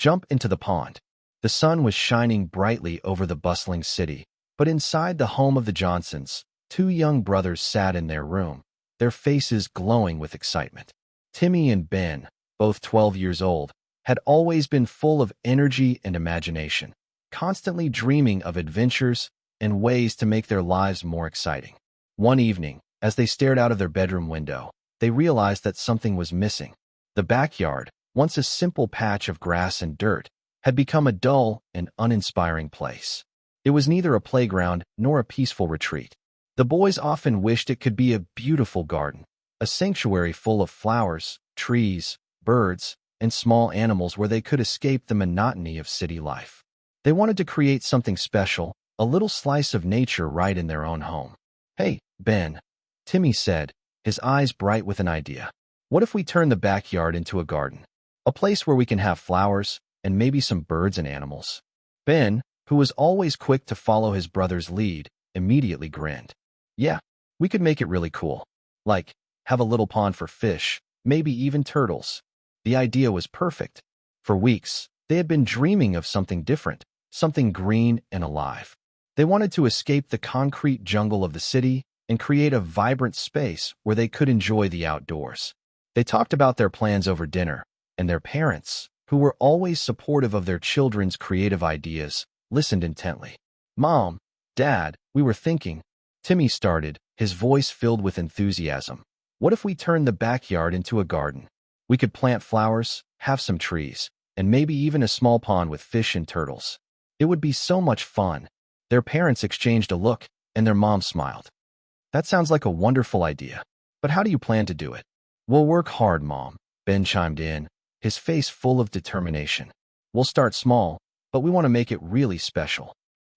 Jump into the pond. The sun was shining brightly over the bustling city, but inside the home of the Johnsons, two young brothers sat in their room, their faces glowing with excitement. Timmy and Ben, both 12 years old, had always been full of energy and imagination, constantly dreaming of adventures and ways to make their lives more exciting. One evening, as they stared out of their bedroom window, they realized that something was missing. The backyard, once a simple patch of grass and dirt, had become a dull and uninspiring place. It was neither a playground nor a peaceful retreat. The boys often wished it could be a beautiful garden, a sanctuary full of flowers, trees, birds, and small animals where they could escape the monotony of city life. They wanted to create something special, a little slice of nature right in their own home. "Hey, Ben," Timmy said, his eyes bright with an idea. "What if we turn the backyard into a garden? A place where we can have flowers and maybe some birds and animals?" Ben, who was always quick to follow his brother's lead, immediately grinned. "Yeah, we could make it really cool. Like, have a little pond for fish, maybe even turtles." The idea was perfect. For weeks, they had been dreaming of something different, something green and alive. They wanted to escape the concrete jungle of the city and create a vibrant space where they could enjoy the outdoors. They talked about their plans over dinner, and their parents, who were always supportive of their children's creative ideas, listened intently. "Mom, Dad, we were thinking," Timmy started, his voice filled with enthusiasm. "What if we turned the backyard into a garden? We could plant flowers, have some trees, and maybe even a small pond with fish and turtles. It would be so much fun." Their parents exchanged a look, and their mom smiled. "That sounds like a wonderful idea. But how do you plan to do it?" "We'll work hard, Mom," Ben chimed in, his face full of determination. "We'll start small, but we want to make it really special."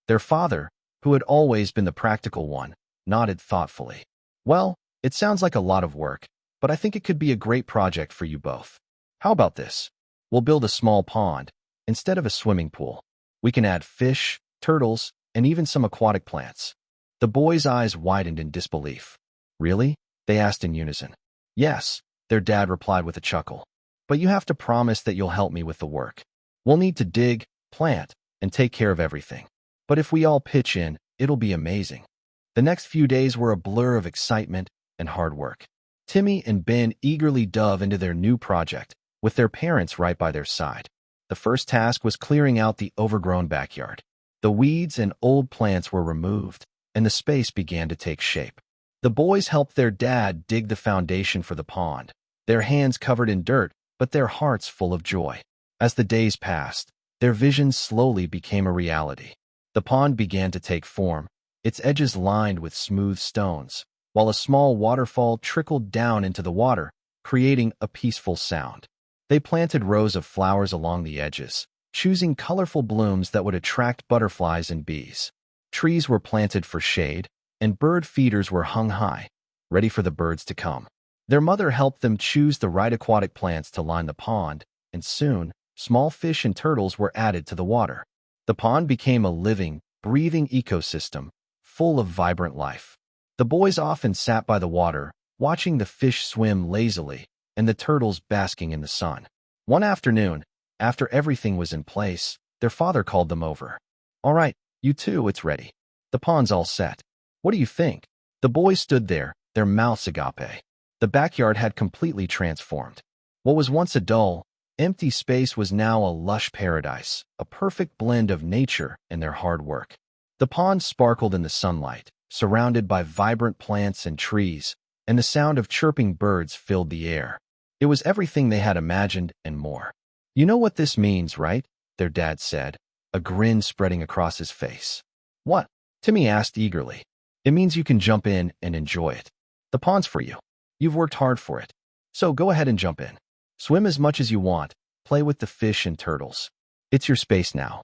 Their father, who had always been the practical one, nodded thoughtfully. "Well, it sounds like a lot of work, but I think it could be a great project for you both. How about this? We'll build a small pond instead of a swimming pool. We can add fish, turtles, and even some aquatic plants." The boys' eyes widened in disbelief. "Really?" they asked in unison. "Yes," their dad replied with a chuckle. "But you have to promise that you'll help me with the work. We'll need to dig, plant, and take care of everything. But if we all pitch in, it'll be amazing." The next few days were a blur of excitement and hard work. Timmy and Ben eagerly dove into their new project, with their parents right by their side. The first task was clearing out the overgrown backyard. The weeds and old plants were removed, and the space began to take shape. The boys helped their dad dig the foundation for the pond, their hands covered in dirt, but their hearts full of joy. As the days passed, their vision slowly became a reality. The pond began to take form, its edges lined with smooth stones, while a small waterfall trickled down into the water, creating a peaceful sound. They planted rows of flowers along the edges, choosing colorful blooms that would attract butterflies and bees. Trees were planted for shade, and bird feeders were hung high, ready for the birds to come. Their mother helped them choose the right aquatic plants to line the pond, and soon, small fish and turtles were added to the water. The pond became a living, breathing ecosystem, full of vibrant life. The boys often sat by the water, watching the fish swim lazily and the turtles basking in the sun. One afternoon, after everything was in place, their father called them over. "All right, you two, it's ready. The pond's all set. What do you think?" The boys stood there, their mouths agape. The backyard had completely transformed. What was once a dull, empty space was now a lush paradise, a perfect blend of nature and their hard work. The pond sparkled in the sunlight, surrounded by vibrant plants and trees, and the sound of chirping birds filled the air. It was everything they had imagined and more. "You know what this means, right?" their dad said, a grin spreading across his face. "What?" Timmy asked eagerly. "It means you can jump in and enjoy it. The pond's for you. You've worked hard for it. So go ahead and jump in. Swim as much as you want, play with the fish and turtles. It's your space now."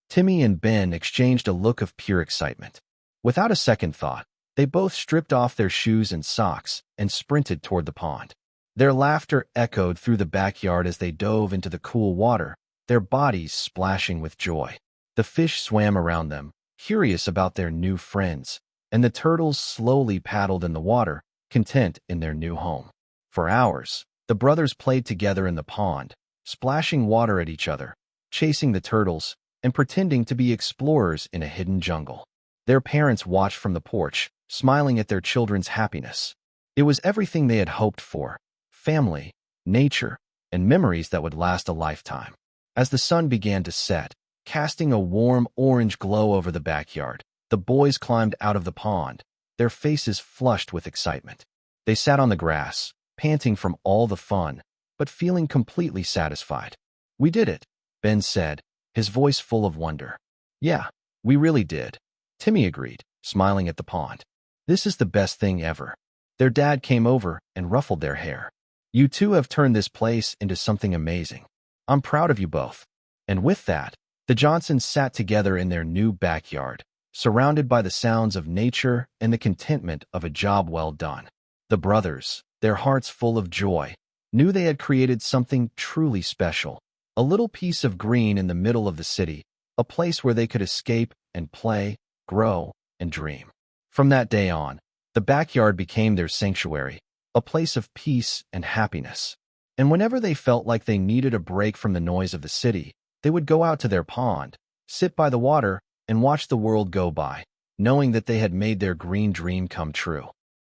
Timmy and Ben exchanged a look of pure excitement. Without a second thought, they both stripped off their shoes and socks and sprinted toward the pond. Their laughter echoed through the backyard as they dove into the cool water, their bodies splashing with joy. The fish swam around them, curious about their new friends, and the turtles slowly paddled in the water, content in their new home. For hours, the brothers played together in the pond, splashing water at each other, chasing the turtles, and pretending to be explorers in a hidden jungle. Their parents watched from the porch, smiling at their children's happiness. It was everything they had hoped for: family, nature, and memories that would last a lifetime. As the sun began to set, casting a warm orange glow over the backyard, the boys climbed out of the pond, their faces flushed with excitement. They sat on the grass, panting from all the fun, but feeling completely satisfied. "We did it," Ben said, his voice full of wonder. "Yeah, we really did," Timmy agreed, smiling at the pond. "This is the best thing ever." Their dad came over and ruffled their hair. "You two have turned this place into something amazing. I'm proud of you both." And with that, the Johnsons sat together in their new backyard, surrounded by the sounds of nature and the contentment of a job well done. The brothers, their hearts full of joy, knew they had created something truly special. A little piece of green in the middle of the city, a place where they could escape and play, grow, and dream. From that day on, the backyard became their sanctuary, a place of peace and happiness. And whenever they felt like they needed a break from the noise of the city, they would go out to their pond, sit by the water, and watch the world go by, knowing that they had made their green dream come true.